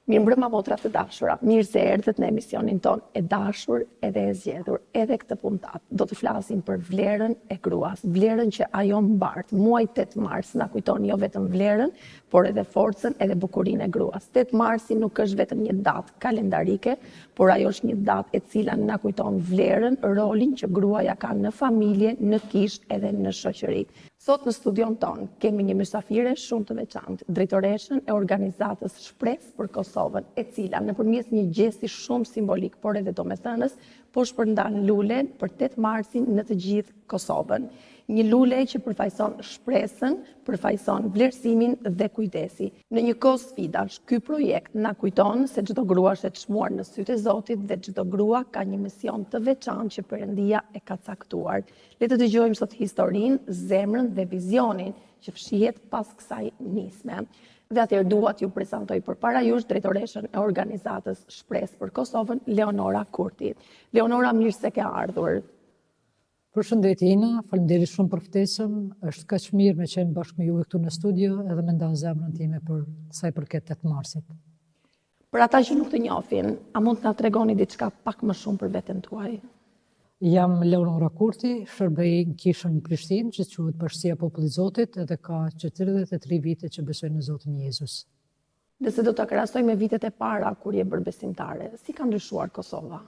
Mirëmbrëma motra të dashura, mirë se erdhët në emisionin ton e dashur edhe e zgjedhur. Edhe këtë puntat do të flasim për vlerën e gruas, vlerën që ajo mbart. Muaji 8 mars na kujton jo vetëm vlerën, por edhe forcën edhe bukurinë e gruas. 8 marsi nuk është vetëm një datë kalendarike, por ajo është një datë e cila na kujton vlerën, rolin që gruaja ka në familje, në kishë edhe në shoqëri. Sot në studion ton kemi një mysafire shumë të veçantë, drejtoreshën e organizatës Shpresë për Kosovën, e cila nëpërmjet një gjesti shumë simbolik, por edhe domethënës, po shpërndan lulen për 8 marsin në të gjithë Kosovën. Një lule që përfaqëson shpresën, përfaqëson vlerësimin dhe kujdesi. Në një kohë sfidash, ky projekt na kujton se çdo grua është e çmuar në sytë e Zotit dhe çdo grua ka një mision të veçantë që Perëndia e ka caktuar. Le të dëgjojmë sot historinë, zemrën dhe vizionin që fshihet pas kësaj nisme. Dhe atëherë dua t'ju prezantoj përpara jush drejtoreshën e organizatës Shpresë për Kosovën, Leonora Kurti. Leonora, mirë se ke ardhur. Përshëndetje Ina, faleminderit shumë për ftesën. Është kaq mirë me qenë bashkë me juve këtu në studio edhe me ndan zemrën time për sa i përket 8 marsit. Për ata që nuk të njohin, a mund të na tregoni diçka pak më shumë për veten tuaj? Jam Leonora Kurti, shërbej në kishën në Prishtinë, që quhet Bashkia e Popullit Zotit, edhe ka 43 vite që besoj në Zotin Jezus. Nëse do ta krahasoj me vitet e para kur je bërë besimtare, si ka ndryshuar Kosova?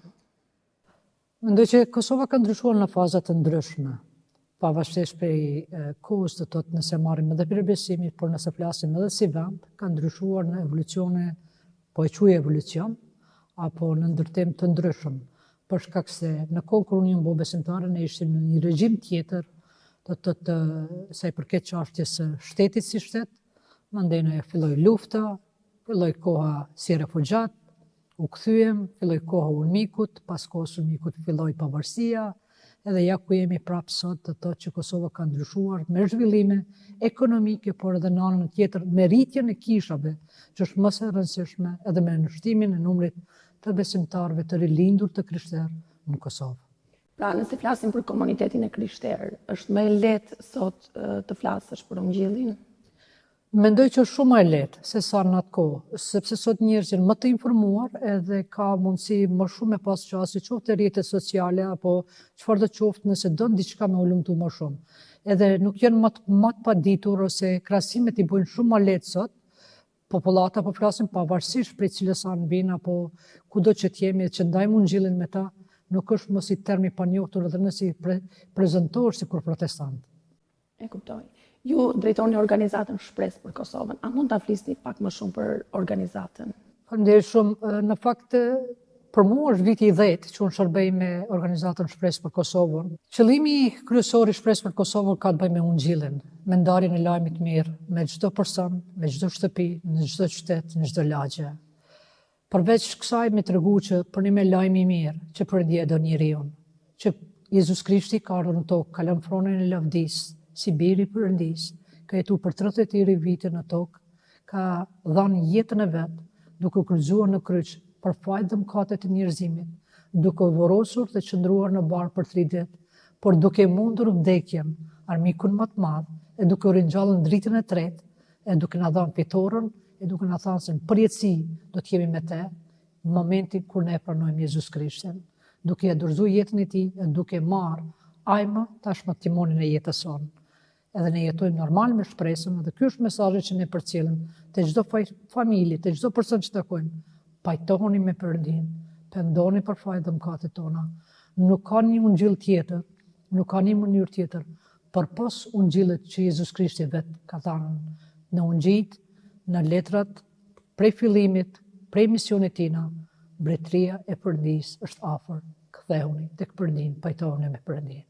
Mendoj që Kosova ka ndryshuar në faza të ndryshme, pavarësisht prej kohës të thotë nëse marrim edhe për besimin, por nëse flasim edhe si vend, ka ndryshuar në evolucione, po e quaj evolucion, apo në ndërtim të ndryshëm, për shkak se në kohën kur unë jam besimtare ne ishim në një regjim tjetër, do të thotë sa i përket çështjes së shtetit si shtet, mandej ne filloi lufta, filloi koha si refugjat, u kthyem, filloi koha e Ulmikut, pas kohës së Ulmikut filloi pavarësia, edhe ja ku jemi prapë sot, të thotë që Kosova ka ndryshuar me zhvillime ekonomike, por edhe në anën tjetër me rritjen e kishave, që është më e rëndësishme, edhe me nënshtimin e numrit të besimtarëve të rilindur të krishterë në Kosovë. Pra, nëse flasim për komunitetin e krishterë, është më e lehtë sot të flasësh për ungjillin? Mendoj që është shumë më e lehtë se sa në atë kohë, sepse sot njerëzit janë më të informuar edhe ka mundësi më shumë me pas qasje qoftë rrjetet sociale apo çfarë do qoftë nëse do diçka me u lumtu më shumë. Edhe nuk janë më të paditur ose krahasimet i bëjnë shumë më lehtë sot. Popullata po flasim pavarësisht prej cilës anë vinë apo kudo që të jemi që ndajmë ungjillin me ta, nuk është mos i termi panjohur edhe nëse i prezantohesh sikur protestant. E kuptoj. Ju drejtoni organizatën Shpresë për Kosovën. A mund ta flisni pak më shumë për organizatën? Faleminderit shumë. Në fakt, për mua është viti i 10 që unë shërbej me organizatën Shpresë për Kosovën. Qëllimi kryesor i Shpresë për Kosovën ka të bëjë me ungjillin, me ndarjen e lajmit mirë, me çdo person, me çdo shtëpi, në çdo qytet, në çdo lagje. Përveç kësaj me tregu që për një lajm i mirë që Perëndia do njeriu, që Jezus Krishti ka ardhur në tokë, ka lënë fronin e lavdisë, si biri i Perëndis, ka jetu për 33 vite në tokë, ka dhënë jetën e vet, duke kryqëzuar në kryq për fajt dhe mëkatet e njerëzimit, duke vorosur dhe qëndruar në barë për 3 ditë, por duke mundur vdekjen, armikun më të madh, e duke ringjallën dritën e tretë, e duke na dhënë fitoren, e duke na thënë se në përjetësi do të jemi me te, në momentin kur ne pranojmë Jezus Krishtin, duke ja dorëzuar jetën e tij, e duke marrë ajmë tashmë timonin e jetës sonë. Edhe ne jetojmë normal me shpresën, edhe ky është mesazhi që ne përcjellim te çdo familje, te çdo person që takojmë. Pajtohuni me Perëndin, pendoni për fajt dhe mëkatet tona. Nuk ka një ungjill tjetër, nuk ka një mënyrë tjetër, përpos ungjillit që Jezus Krishti vet ka thënë në ungjit, në letrat, prej fillimit, prej misionit tina, mbretëria e Perëndis është afër. Kthehuni tek Perëndin, pajtohuni me Perëndin.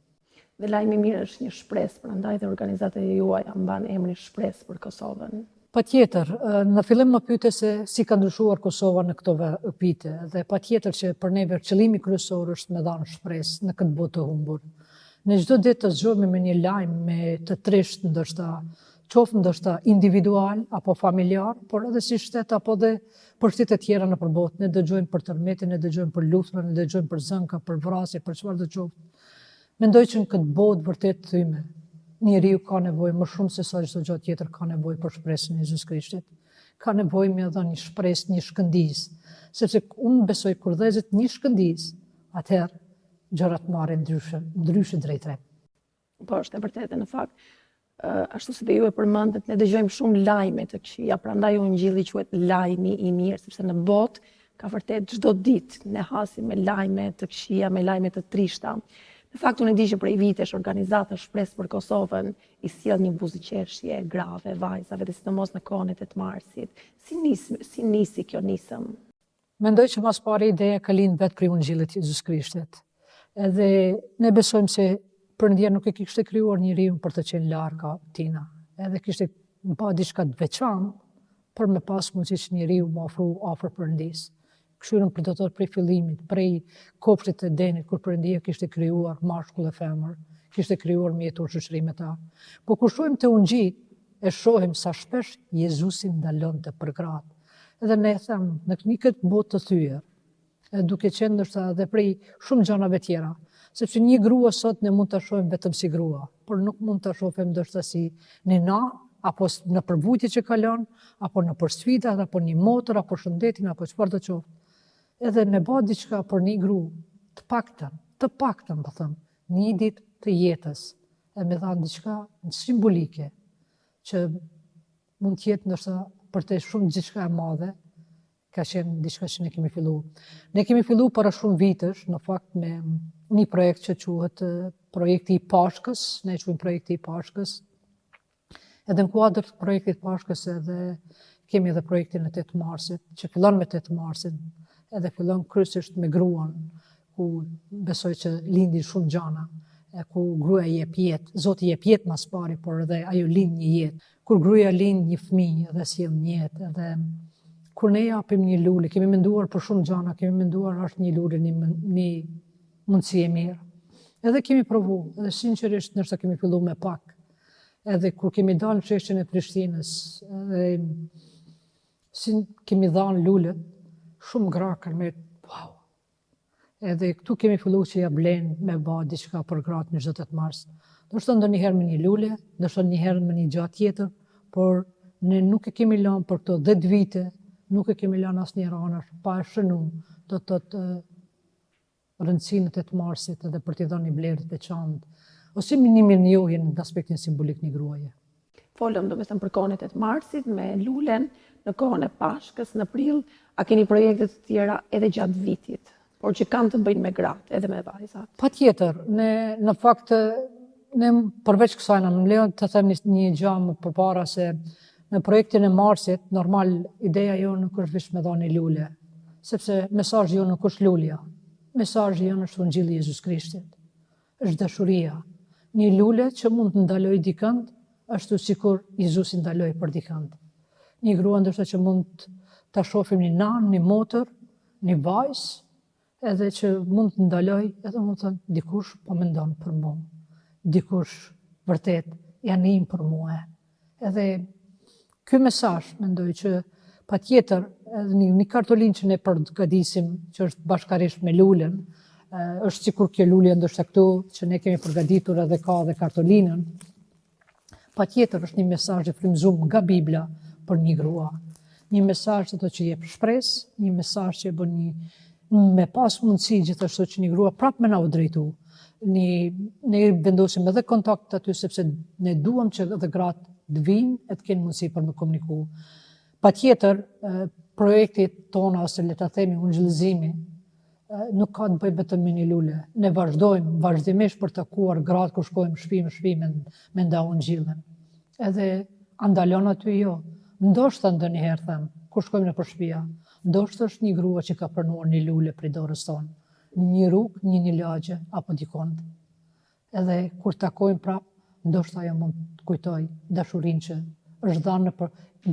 Dhe lajmi mirë është një shpresë, prandaj dhe organizatat e juaja mban emrin Shpresë për Kosovën. Patjetër, në fillim më pyete se si ka ndryshuar Kosova në këto vite, dhe patjetër që për neve qëllimi kryesor është me dhënë shpresë në këtë botë të humbur. Në çdo ditë të zgjohemi me një lajm me të trisht, ndoshta individual apo familjar, por edhe si shtet apo dhe për shtetet tjera në përbot. Ne dëgjojmë për tërmetin, ne dëgjojmë për luftën, ne dëgjojmë për zënka, për vrasje, për çfarë do qoftë. Mendoj që në këtë botë vërtet thyme, njeriu ka nevojë më shumë se sa çdo gjë tjetër ka nevojë për shpresën e Jezus Krishtit. ka nevojë me edhe një shpresë, një shkëndijës. Sepse unë besoj kur dhezet një shkëndijës, atëherë gjërat marrin ndryshe drejtre. Po, është e vërtetë në fakt. Ashtu si dhe ju e përmendët, ne dëgjojmë shumë lajme të këqija, prandaj Ungjilli quhet lajmi i mirë, sepse në botë ka vërtet çdo ditë ne hasim me lajme të këqija, me lajme të trishta. Në fakt, unë e di që prej vitesh organizata Shpresë për Kosovën i sjell një buzëqeshje grave vajzave, dhe sidomos në kohën e 8 marsit. Si nisi kjo nisëm? Mendoj që mas pari ideja ka lind vetë prej Ungjillit të Jezus Krishtit. Edhe ne besojmë se Perëndia nuk e kishte krijuar njeriu për të qenë larg tina. Edhe kishte pa diçka të veçantë për me pas mundësi që njeriu më ofru afër Perëndisë. Këshirën për të thotë prej fillimit, prej kopshtit të Edenit, kur Perëndia kishte krijuar mashkull dhe femër, kishte krijuar me jetuar shoqëri me ta. Po kur shohim te Ungjilli, e shohim sa shpesh Jezusi ndalonte për gratë. Edhe ne them, në këtë botë të thyer, duke qenë ndoshta edhe prej shumë gjërave tjera, sepse një grua sot ne mund ta shohim vetëm si grua, por nuk mund ta shohim ndoshta si nena, apo në përvujtje që kalon, apo në përsfidat, apo një motor, apo shëndetin, apo çfarë do qoftë. Edhe me bë diçka për një gru, të paktën, po them, një ditë të jetës, e me dhanë diçka simbolike, që mund të jetë ndoshta për të shumë diçka e madhe, ka qenë diçka që ne kemi fillu. Ne kemi fillu para shumë vitësh, në fakt me një projekt që quhet projekti i Pashkës, ne e quajmë projekti i Pashkës. Edhe në kuadër të projektit Pashkës edhe kemi edhe projektin e 8 marsit, që fillon me 8 marsin, edhe fillon kryesisht me gruan, ku besoj që lindin shumë gjana, ku gruaja jep jetë, Zoti jep jetë mas pari, por edhe ajo lind një jetë. Kur gruaja lind një fëmijë dhe sjell një jetë, edhe kur ne japim një lule, kemi menduar për shumë gjana, kemi menduar është një lule, një mundësi e mirë. Edhe kemi provu, edhe sinqerisht nështë kemi fillu me pak. Edhe kur kemi dalë në çështjen e Prishtinës, kemi dhanë lulet, shumë gra kanë me, wow. Edhe këtu kemi fillu që ja blen me ba diçka për gratë në 8 mars. Ndoshta ndonjëherë me një lule, ndoshta njëherë me një gjatë tjetër, por ne nuk e kemi lënë për këto 10 vite, nuk e kemi lënë asnjëherë anash pa e shënuar, do të thotë rëndësinë e 8 marsit edhe për t'i dhënë një vlerë të veçantë, ose një mirënjohje në aspektin simbolik një gruaje. Folëm domethënë për kohën e 8 marsit me lulen, në kohën e Pashkës, në prill, a keni projekte të tjera edhe gjatë vitit, por që kanë të bëjnë me gratë, edhe me vajzat? Patjetër, ne në fakt ne përveç kësaj më lejon të them një gjë më përpara se në projektin e marsit, normal ideja jonë nuk është vetëm me dhënë lule, sepse mesazhi jonë nuk është lulja. Mesazhi jonë është Ungjilli i Jezus Krishtit. Është dashuria. Një lule që mund të ndalojë dikënd, ashtu sikur Jezusi ndaloi për dikënd. Një grua ndoshta që mund ta shohim një nanë, një motër, një vajzë, edhe që mund të ndalojë, edhe mund të thonë dikush po mendon për mua. Dikush vërtet janë im për mua. Edhe ky mesazh mendoj që patjetër edhe një kartolinë që ne përgatisim, që është bashkarisht me lulen, është sikur kjo lule ndoshta këtu që ne kemi përgatitur edhe ka dhe kartolinën. Patjetër është një mesazh i frymëzuar nga Bibla për një grua. Një mesazh që jep shpresë, një mesazh që bën me pas mundësi gjithashtu që një grua prapë me na u drejtu. Ne vendosim edhe kontakt aty sepse ne duam që edhe gratë të vinë e të kenë mundësi për me komuniku. Patjetër, projekti tona ose le ta themi ungjillëzimi nuk ka të bëjë vetëm me një lule. Ne vazhdojmë vazhdimisht për të takuar gratë kur shkojmë shtëpi me nda ungjillin. Edhe andalon aty jo. Ndoshta ndonjëherë them, kur shkojmë në shtëpia, ndoshta është një grua që ka pranuar një lule prej dorës tonë, një rrugë, një lagje apo dikon. Edhe kur takojmë prap, ndoshta ajo mund të kujtoj dashurinë që është dhënë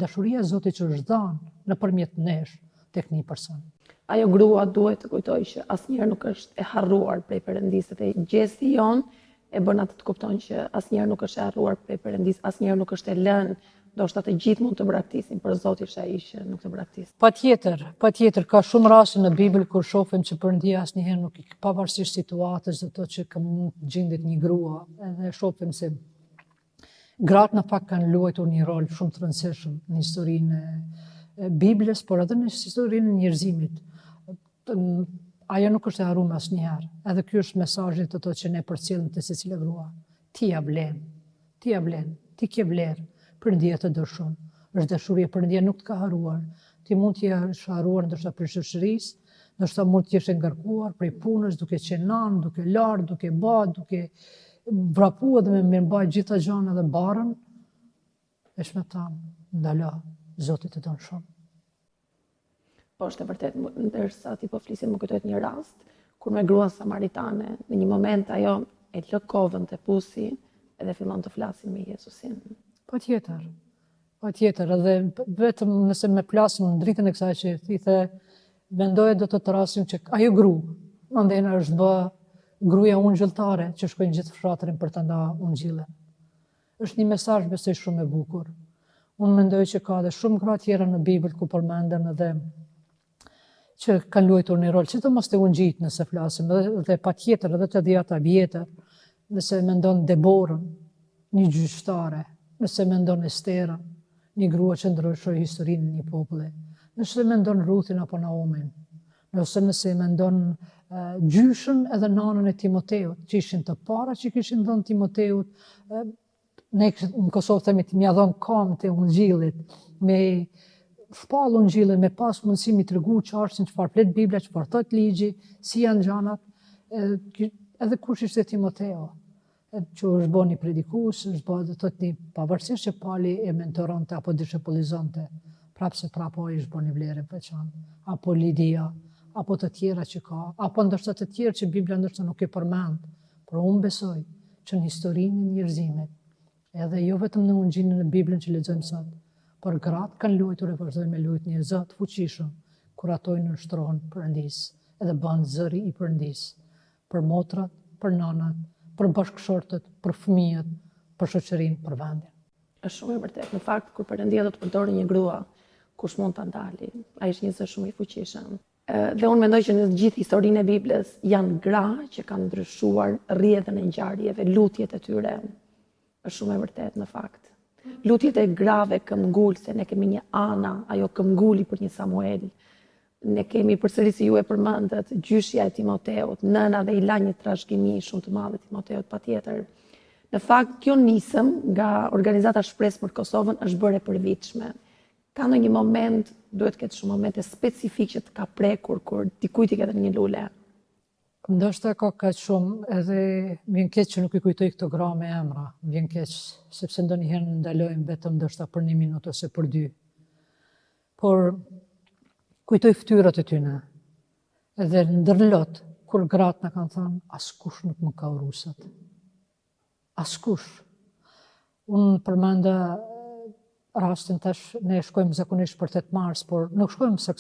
dashuria e Zotit që është dhënë nëpërmjet nesh tek një person. Ajo grua duhet të kujtoj që asnjëherë nuk është e harruar prej Perëndisë, dhe gjesti jon e bën atë të kupton që asnjëherë nuk është e harruar prej Perëndisë, asnjëherë nuk është e lënë. Ndoshta të gjithë mund të braktisin, por Zoti është ai që nuk të braktis. Patjetër, ka shumë raste në Bibël kur shohim që Perëndia asnjëherë nuk pavarësisht situatës do të që ka mund të gjendet një grua, edhe shohim se gratë në fakt kanë luajtur një rol shumë të rëndësishëm në historinë Biblës, por edhe në historinë e njerëzimit. Ajo nuk është e harruar asnjëherë. Edhe ky është mesazhi të to që ne përcjellim te secila grua. Ti ja vlen. Ti ja vlen. Ti ke vlerë. Perëndia të dëshon. Është dashuria, perëndia nuk të ka harruar. Ti mund të jesh harruar ndoshta për shoqërisë, ndoshta mund të jesh e ngarkuar prej punës, duke qenë nan, duke lar, duke bë, duke vrapuar dhe me mbaj gjitha gjëra dhe barrën. Është me ta ndalo, Zoti të don shumë. Po është e vërtet, ndërsa ti po flisin më kujtohet një rast, kur me gruan samaritane, në një moment ajo e lë kovën te pusi edhe fillon të flasin me Jezusin. Patjetër, edhe vetëm nëse me plasim në dritën e kësaj që ti the, mendoje do të trasim që ajo gru, mandena është bë gruaja ungjilltare që shkojnë gjithë fshatrin për të nda ungjillen. Është një mesazh besoj shumë e bukur. Unë mendoj që ka dhe shumë gra tjera në Bibël ku përmenden edhe që kanë luajtur një rol, që të mos të ungjit nëse flasim, dhe patjetër edhe të dhjata vjetër, nëse mendon Deborën, një gjyqtare, nëse mendon Esterën, një grua që ndryshoi historinë e një populli, nëse mendon Ruthin apo Naomin, nëse mendon gjyshën edhe nanën e Timoteut, që ishin të para që kishin dhënë Timoteut, ne në Kosovë themi të mja dhënë kam të ungjillit, me shpallë ungjillit, me pas mundësi mi tregu qarsin çfarë flet Bibla, çfarë thot ligji, si janë gjanat, edhe kush ishte Timoteo, që është bën një predikues, është bën të thotë një pavarësisht që pali e mentoronte apo dishepullizonte, prapse prapo ai është bën një vlerë veçantë, apo Lidia, apo të tjera që ka, apo ndoshta të tjerë që Bibla ndoshta nuk e përmend, por unë besoj që në historinë e njerëzimit, edhe jo vetëm në ungjillin e Biblën që lexojmë sot, por gratë kanë luajtur e vazhdojnë me luajt një Zot fuqishëm, kur ato i nënshtrohen Perëndis, edhe bën zëri i Perëndis, për motrat, për nanat, për bashkëshortët, për fëmijët, për shoqërinë, për vendin. Është shumë e vërtetë. Në fakt, kur Perëndia do të përdorë një grua, kush mund ta ndali? Ai është një zë shumë i fuqishëm. Dhe unë mendoj që në gjithë historinë e Biblës janë gra që kanë ndryshuar rrjedhën e ngjarjeve, lutjet e tyre. Është shumë e vërtetë në fakt. Lutjet e grave këmbgulse, ne kemi një Ana, ajo këmbguli për një Samuel. Ne kemi përsëri si ju e përmendët, gjyshja e Timoteut, nëna dhe i la një trashëgimi shumë të madhe Timoteut patjetër. Në fakt, kjo nisëm nga organizata Shpresë për Kosovën është bërë e përvitshme. Ka në një moment, duhet ketë shumë momente specifik që të ka prekur, kur dikujt i ketë një lule. Ndoshta ka kaq shumë, edhe vjen keq që nuk i kujtoj këto gra me emra, vjen keq, sepse ndonjëherë ndalojmë vetëm ndoshta për 1 minutë ose për 2. Por kujtoj fytyrat e tyre. Edhe ndërlot, kur gratë na kanë thënë, askush nuk më ka urusat. Askush. Unë përmenda rastin tash, ne shkojmë zakonisht për 8 mars, por nuk shkojmë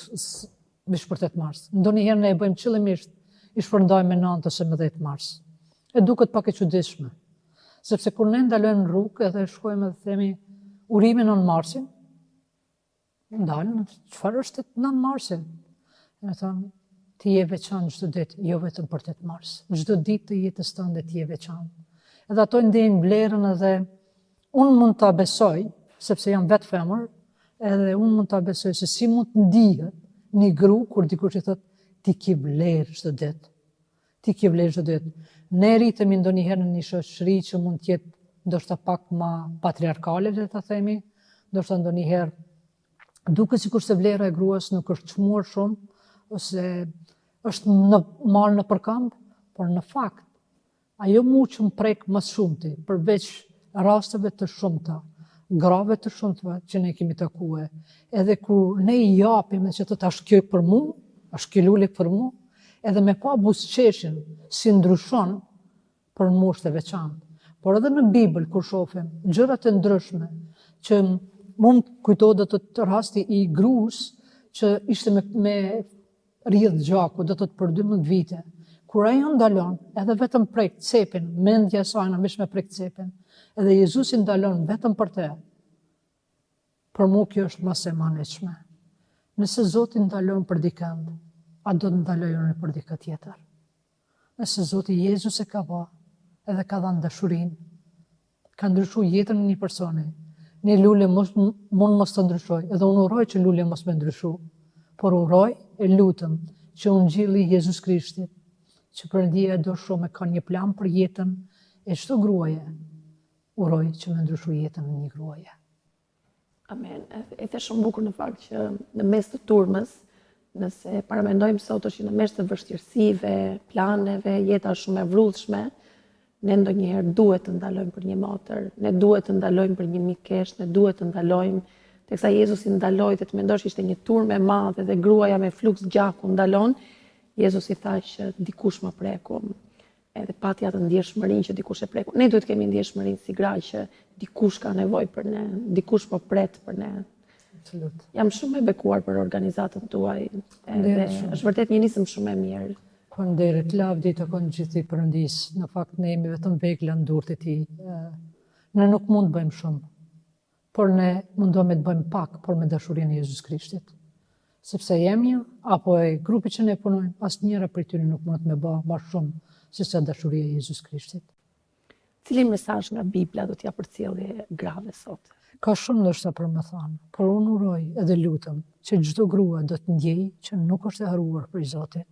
vish për 8 mars. Ndonjëherë ne e bëjmë qëllimisht, i shpërndajmë me 9 ose me 10 mars. E duket pak e çuditshme. Sepse kur ne ndalojmë në rrugë edhe shkojmë dhe themi urime 9 marsin, ndalën, çfarë është 9 marsin? Me thonë, ti je veçantë çdo ditë, jo vetëm për 8 mars. Çdo ditë të jetës tënde ti je veçantë. Edhe ato ndjejnë vlerën edhe unë mund ta besoj, sepse jam vetë femër, edhe unë mund ta besoj se si mund të ndihet një gru kur dikush i thotë ti ke vlerë çdo ditë. Ti ke vlerë çdo ditë. Ne rritemi ndonjëherë në një shoqëri që mund të jetë ndoshta pak më patriarkale, le ta themi, ndoshta ndonjëherë duket sikur se vlera e gruas nuk është çmuar shumë ose është marrë në përkëmb, por në fakt ajo që më prek më shumti, përveç rasteve të shumta, grave të shumta që ne kemi takuar, edhe kur ne i japim që të tash kjo për mua, është kjo lule për mua, edhe me pa buzëqeshin si ndryshon, për mua është e veçantë. Por edhe në Bibël, kur shohim gjërat e ndryshme, që mund kujtohet të rasti i gruas që ishte me rrjedh gjaku, do të për 12 vite, kur ajo ndalon, edhe vetëm prek cepin, mendja e saj na mish me prek cepin, edhe Jezusi ndalon vetëm për te. Për mua kjo është mas e maneshme. Nëse Zoti ndalon për dikënd, a do të ndalojnë për dikë tjetër? Nëse Zoti Jezus e ka bë, edhe ka dhënë dashurinë, ka ndryshuar jetën e një personi. Një lule mund mos të ndryshoj, edhe unë uroj që lule mos me ndryshu, por uroj e lutëm që Ungjilli i Jezus Krishtit, që Perëndia e do shumë e ka një plan për jetën e çdo gruaje, uroj që me ndryshu jetën e një gruaje. Amen. E the shumë bukur në fakt që në mes të turmës, nëse paramendojmë sot është që në mes të vështirësive, planeve, jeta shumë e vrrullshme, ne ndonjëherë duhet të ndalojmë për një motër, ne duhet të ndalojmë për një mikesh, ne duhet të ndalojmë, teksa Jezusi ndaloi dhe të mendosh ishte një turmë e madhe dhe gruaja me fluks gjaku ndalon, Jezusi tha që dikush më preku. Edhe pati atë ndjeshmërinë që dikush e preku. Ne duhet kemi ndjeshmërinë si gra që dikush ka nevojë për ne, dikush po pret për ne. Absolut. Jam shumë e bekuar për organizatën tuaj. Edhe është vërtet një nisëm shumë e mirë. Faleminderit, lavdi të konë gjithë i Perëndis. Në fakt ne jemi vetëm vegla në durët e tij. Ne nuk mund të bëjmë shumë, por ne mundohemi të bëjmë pak, por me dashurinë e Jezus Krishtit. Sepse jemi apo e grupi që ne punojmë, asnjëra prej tyre nuk mund të më bëjë më shumë se sa dashuria e Jezus Krishtit. Cilin mesazh nga Bibla do t'ja përcjellje grave sot? Ka shumë ndoshta për më thënë, por unë uroj edhe lutem që çdo grua do të ndjejë që nuk është e haruar prej Zotit,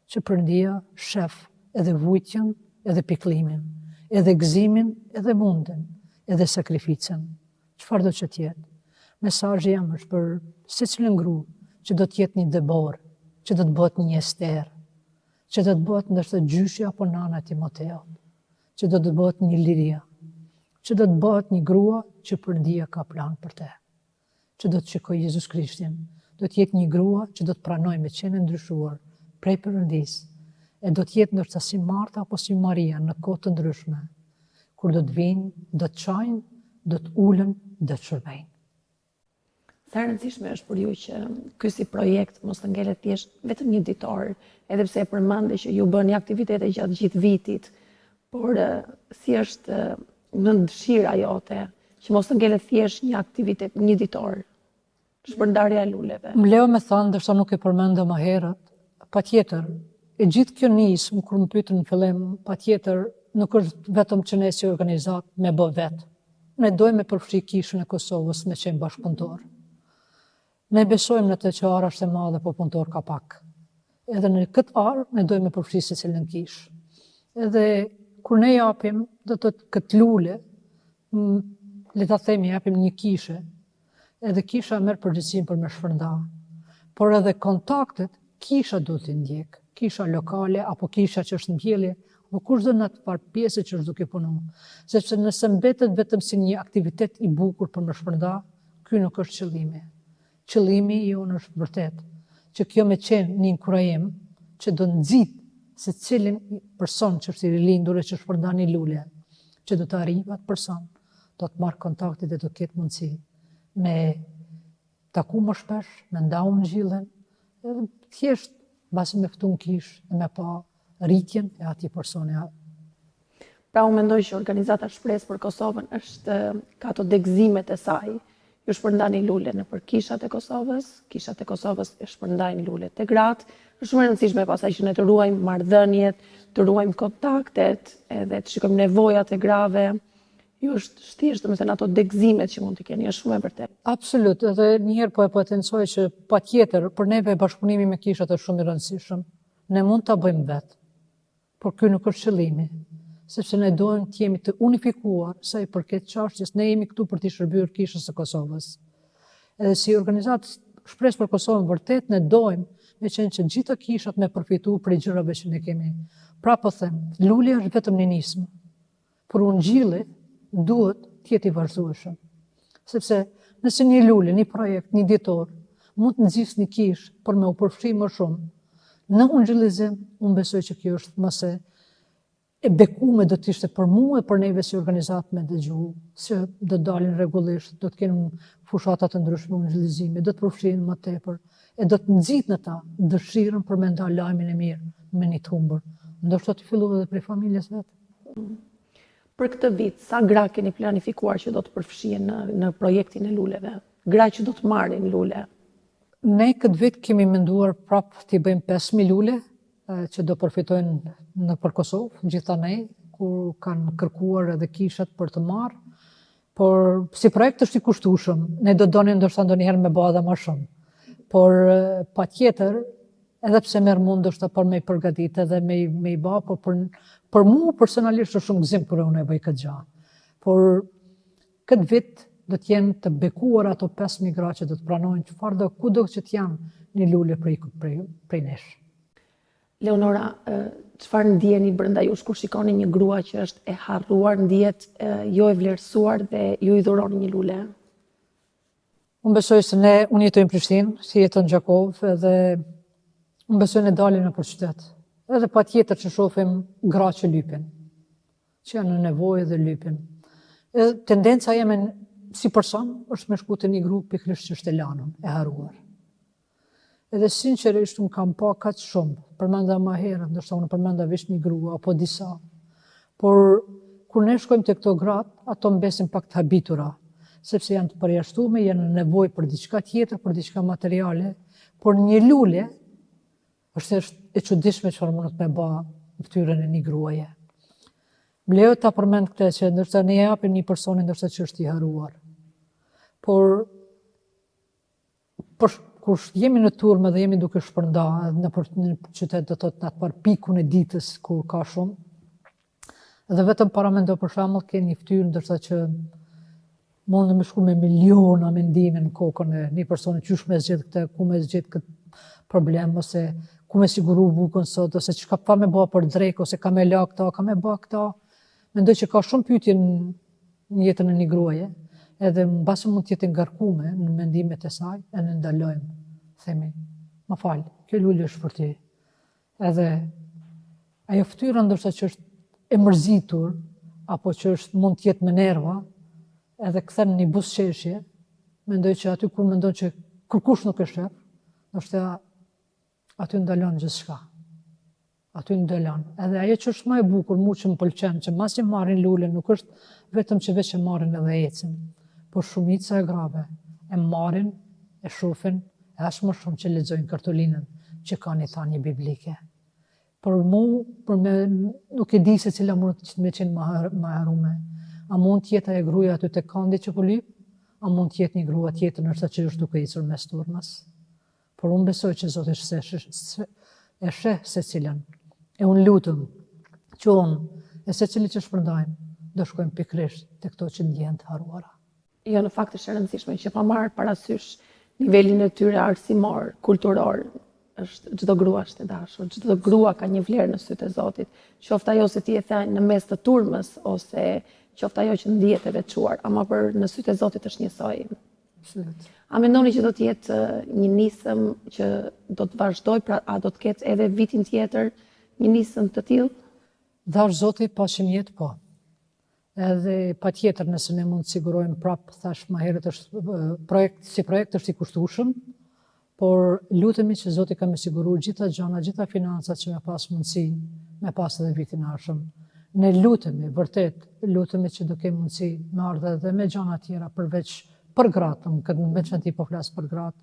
që Perëndia shef edhe vujtjen, edhe pikëllimin, edhe gëzimin, edhe mundin, edhe sakrificën. Çfarë do që t'jetë? Mesazhi jam është për secilën grua që do të jetë një Deborë, që do të bëhet një Ester, që do të bëhet ndoshta gjyshi apo nana e Timoteut, që do të bëhet një Liria, që do të bëhet një grua që Perëndia ka plan për te, që do të shikojë Jezus Krishtin, do të jetë një grua që do të pranojë me qenë ndryshuar prej Perëndis, e do të jetë ndoshta si Marta apo si Maria në kohë të ndryshme, kur do të vinë, do të çajnë, do të ulen, do të shërbejnë. Sa e rëndësishme është për ju që ky si projekt mos të ngelet thjesht vetëm një ditor, edhe pse e përmande që ju bëni aktivitete gjatë gjithë vitit, por si është në dëshira jote që mos të ngelet thjesht një aktivitet, një ditor, shpërndarja e luleve. Më leo me thënë, ndërsa nuk e përmenda më herët, patjetër, e gjithë kjo nismë, kur më pyetën në fillim, patjetër nuk është vetëm që ne si organizat me bë vetë. Ne dojmë me përfshi kishën e Kosovës me qenë bashkëpunëtor. Ne besojmë në të që ara është e madhe, po punëtor ka pak. Edhe në këtë arë, ne dojmë me përfshi se cilën kishë. Edhe kur ne japim, do të këtë lule, le ta themi japim një kishe, edhe kisha merr përgjegjësinë për me shpërnda. Por edhe kontaktet, kisha do t'i ndjek, kisha lokale, apo kisha që është në mbjellje, apo kushdo në atë parë pjesë që është duke punu. Sepse nëse mbetet vetëm si një aktivitet i bukur për me shpërnda, ky nuk është qëllimi. Qëllimi jonë është vërtet, që kjo me qenë një inkurajim, që do nxit se cilin person që është i rilindur e që shpërnda një lule, që do të arrijë atë person, do të marrë kontaktit dhe do të ketë mundësi me taku më shpesh, me nda Ungjillin, edhe thjesht basi me ftu në kish dhe me pa rritjen e atij personi. Pra unë mendoj që organizata Shpresë për Kosovën është ka ato degëzimet e saj. Ju shpërndani lule në për kishat e Kosovës e Kosovës e shpërndajnë lule të gratë. Është shumë e rëndësishme pasaj që ne të ruajmë marrëdhëniet, të ruajmë kontaktet, edhe të shikojmë nevojat e grave. Ju është shtisht, domethënë ato degëzimet që mund të keni, është shumë e vërtetë. Absolut, edhe njëherë po e potencoj që patjetër për neve bashkëpunimi me kishat është shumë i rëndësishëm. Ne mund ta bëjmë vetë, por ky nuk është qëllimi. Sepse ne dojmë të jemi të unifikuar sa i përket çështjes, ne jemi këtu për të shërbyer kishës së Kosovës. Edhe si organizatë Shpresë për Kosovën vërtet ne dojmë me qenë që gjitha kishat me përfitu prej gjërave që ne kemi. Pra po them, lulja është vetëm një nismë, por Ungjilli duhet të jetë i vazhdueshëm. Sepse nëse një lule, një projekt, një ditor mund të nxjisë një kish për me u përfshi më shumë, në ungjillizim unë besoj që kjo është mëse e bekume do të ishte për mua e për neve si organizat me dëgju, se do të dalin rregullisht, do të kenë fushatat të ndryshme ungjillizimi, do të përfshihen më tepër, e do të nxit në ta dëshirën për me nda lajmin e mirë me një të humbur. Ndoshta të fillojë edhe prej familjes vetë. Për këtë vit, sa gra keni planifikuar që do të përfshihen në projektin e luleve? Gra që do të marrin lule? Ne këtë vit kemi menduar prapë t'i bëjmë 5.000 lule, që do përfitojnë në për Kosovë, gjitha ne, ku kanë kërkuar edhe kishat për të marrë, Por si projekt është i kushtueshëm, ne do donim ndoshta ndonjëherë me bë edhe më shumë. Por patjetër, edhe pse merr mund ndoshta për me i përgatitë edhe me i bë, por për mua personalisht është shumë gëzim kur unë e bëj këtë gjë. Por këtë vit do të jenë të bekuar ato 5.000 gra që do të pranojnë kudo që të janë një lule prej nesh. Leonora, çfarë ndjeni brenda jush kur shikoni një grua që është e harruar, ndihet jo e vlerësuar dhe ju i dhuroni një lule? Unë besoj se unë jetoj në Prishtinë, si jeton Gjakov, edhe unë besoj ne dalim nëpër qytet. Edhe patjetër që shohim gra që lypin, që janë në nevojë dhe lypin. Edhe tendenca jeme si person është me shku të një grup pikërisht që është e lanën, e harruar. Edhe sinqerisht unë kam pa kaq shumë, përmenda më herët, ndoshta unë përmenda veç një grua apo disa. Por kur ne shkojmë te këto gratë, ato mbesin pak të habitura, sepse janë të përjashtuar, janë në nevojë për diçka tjetër, për diçka materiale, por një lule është e çuditshme çfarë mund të më bë në fytyrën e një gruaje. Mleo ta përmend këtë që ndoshta ne japim një personi ndoshta që është i harruar. Por kur jemi në turmë dhe jemi duke shpërndarë në qytet, do thotë në atë par pikun e ditës kur ka shumë. Dhe vetëm para mendo për shembull ke një fytyrë ndoshta që mund të më shku me miliona mendime në kokën e një personi qysh me zgjedh këtë, ku me zgjedh këtë problem, ose ku me siguru bukën sot, ose çka pa me bë për drek, ose ka me la këta, ka me bë këta. Mendoj që ka shumë pyetje në jetën e një gruaje, edhe mbasi mund të jetë ngarkuar në mendimet e saj, e ne ndalojmë, themi, më fal, kjo lule është për ty. Edhe ajo fytyra ndoshta që është e mërzitur, apo që mund të jetë me nerva, edhe kthen një buzëqeshje, mendoj që aty kur mendon që kërkush nuk e shef, ndoshta aty ndalon gjithçka. Aty ndalon. Edhe ajo që është më e bukur, mua që më pëlqen, që masi marrin lule, nuk është vetëm që veç e marrin edhe ecin, por shumica e grave e marrin, e shohin, e as më shumë që lexojnë kartolinën që ka një thanje biblike. Por nuk e di se cila mund të më qenë më harume. A mund të jetë ajo gruaja aty te kandi që po lyp, a mund të jetë një grua tjetër nërsa që është duke ecur mes turmës. Por unë besoj që Zoti e sheh secilën. E unë lutem që unë e secili që shpërndajmë, do shkojmë pikërisht te këto që ndjehen të harruara. Jo, në fakt është e rëndësishme që pa marrë parasysh nivelin e tyre arsimor, kulturor, është çdo grua është e dashur, çdo grua ka një vlerë në sytë e Zotit, qoftë ajo se ti e the në mes të turmës ose qoftë ajo që ndihet e veçuar, ama për në sytë e Zotit është njësoj. Absolut. A mendoni që do të jetë një nisëm që do të vazhdoj, pra a do të ketë edhe vitin tjetër një nisëm të tillë? Dash Zoti pashim jetë po. Edhe patjetër nëse ne mund të sigurojmë prap, thash më herët është projekt është i kushtueshëm, por lutemi që Zoti ka më siguruar gjitha gjëra, gjitha financat që me pas mundësi, me pas edhe vitin e ardhshëm. Ne lutemi, vërtet, lutemi që do kemi mundësi me ardhe edhe me gjëra tjera përveç për gratë, këtë në veçanti po flas për gratë,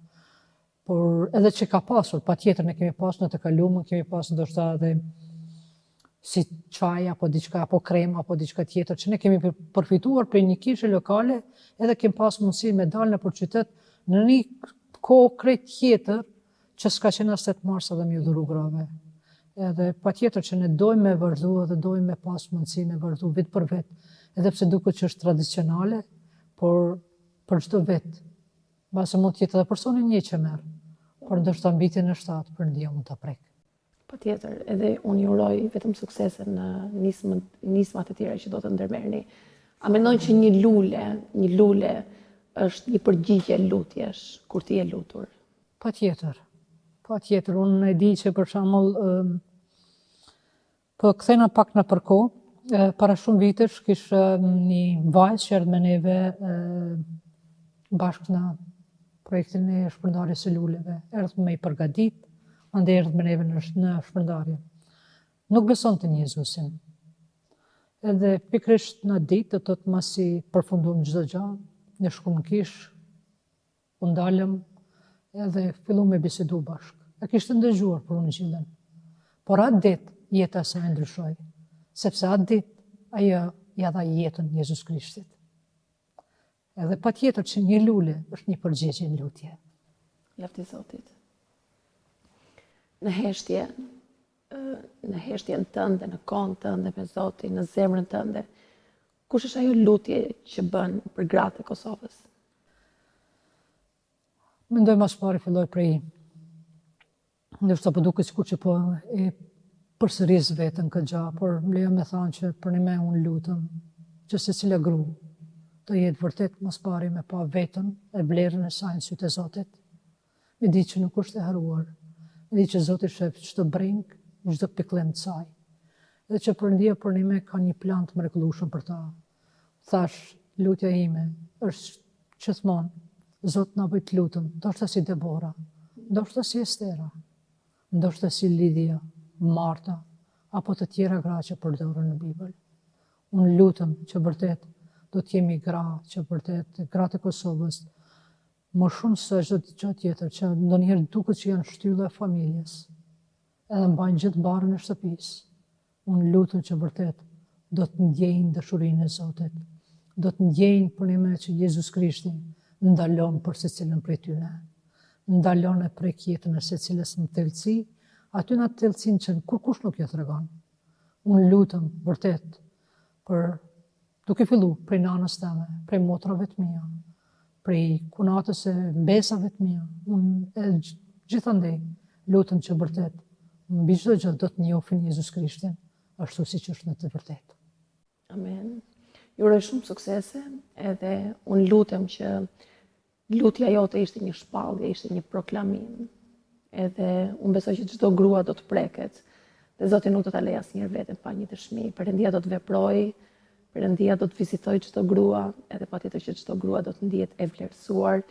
por edhe që ka pasur, patjetër ne kemi pasur në të kaluamën, kemi pasur ndoshta edhe si çaj apo diçka apo krem apo diçka tjetër që ne kemi përfituar prej një kishe lokale, edhe kemi pas mundësi me dalë nëpër qytet në një kohë krejt tjetër që s'ka qenë as 8 mars edhe me dhuru grave. Edhe patjetër që ne dojmë me vazhdu edhe dojmë me pas mundësi me vazhdu vit për vit, edhe pse duket që është tradicionale, por për çdo vit, mbase mund të jetë edhe personi një që merr, por ndoshta mbitin e 7 për ndje mund ta prek. Patjetër, edhe unë ju uroj vetëm suksese në nismat e tjera që do të ndërmerrni. A mendoni që një lule është një përgjigje lutjesh kur ti je lutur? Patjetër. Unë e di që për shembull po kthena pak në përkohë, para shumë vitesh kishte një vajzë që erdhi me neve bashkë në projektin e shpërndarjes së luleve. Erdhi me i përgatit, ande erdhi me neve në shpërndarje. Nuk beson të Jezusin. Edhe pikërisht në ditë, do të masi përfunduam çdo gjë, ne shkuam në kish, u ndalëm, edhe filluam me bisedu bashkë. E kishte ndëgjuar për Ungjillin. Por atë ditë jeta e saj ndryshoi, sepse atë ditë ajo ja dha jetën Jezus Krishtit. Edhe patjetër që një lule është një përgjigje në lutje. Lafti Zotit. Në heshtjen tënde, në kohën tënde me Zotin, në zemrën tënde, kush është ajo lutje që bën për gratë e Kosovës? Mendoj mas pari filloj prej, ndërsa po duket sikur që po e përsëris vetën këtë gjë, por lejo me thanë që për një me unë lutëm që secila gru të jetë vërtet mas pari me pa vetën e vlerën e saj në sytë e Zotit. Me di që nuk është e haruar, me di që Zotit shef çdo breng, çdo pikëllim të saj. Dhe që Perëndia për një me ka një plan të mrekullueshëm për ta. Thash, lutja ime është gjithmonë, Zot na bëj të lutëm, ndoshta si Debora, ndoshta si Estera, ndoshta si Lidia, Marta, apo të tjera gra që përdoren në Bibël. Unë lutëm që vërtet do të jemi gra, që vërtet gratë e Kosovës, më shumë se çdo gjë tjetër, që ndonjëherë duket që janë shtylla e familjes, edhe mbajnë gjithë barën e shtëpisë. Unë lutëm që vërtet do të ndjejnë dashurinë e Zotit, do të ndjejnë për një me që Jezus Krishti ndalon për secilën prej tyne, ndalon e prej jetën e secilës në thelësi, aty në atë thelësin që kur kush nuk jo tregon. Unë lutëm vërtet për duke fillu prej nanës teme, prej motrave të mia, prej kunatës e mbesave të mia, unë gjithandej lutëm që vërtet mbi çdo gjë do të njohin Jezus Krishtin, ashtu siç është në të vërtetë. Amen. Ju uroj shumë suksese, edhe unë lutem që lutja jote ishte një shpallje, ishte një proklamim. Edhe unë besoj që çdo grua do të preket, dhe Zoti nuk do ta lejë asnjëherë veten pa një dëshmi. Perëndia do të veprojë, Perëndia do të vizitojë çdo grua, edhe patjetër që çdo grua do të ndihet e vlerësuar.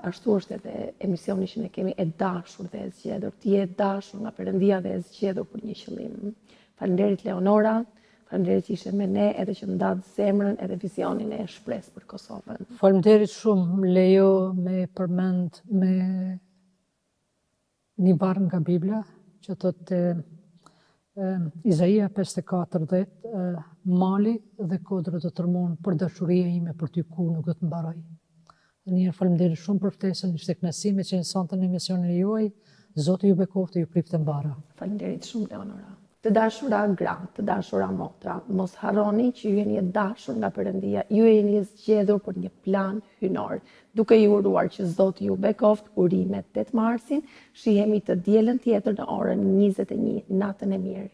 Ashtu është edhe emisioni që ne kemi, e dashur dhe e zgjedhur. Ti je dashur nga Perëndia dhe e zgjedhur për një qëllim. Faleminderit Leonora, faleminderit që ishe me ne, edhe që ndatë zemrën edhe vizionin e shpresë për Kosovën. Faleminderit shumë, lejo me përmend me një varg nga Bibla, që thotë Izaia 54:10, mali dhe kodra do të tërmon për dashuria ime për ty ku nuk do të mbaroj. Dhe njëherë faleminderit shumë për ftesën, ishte kënaqësi me qenë sonte në emisionin e juaj. Zoti ju bekoftë, ju prifte mbara. Faleminderit shumë Leonora. Të dashura gra, të dashura motra, mos harroni që ju jeni e dashur nga Perëndia, ju jeni e zgjedhur për një plan hynor. Duke ju uruar që Zoti ju bekoft, urime 8 marsin, shihemi të dielën tjetër në orën 21, natën e mirë.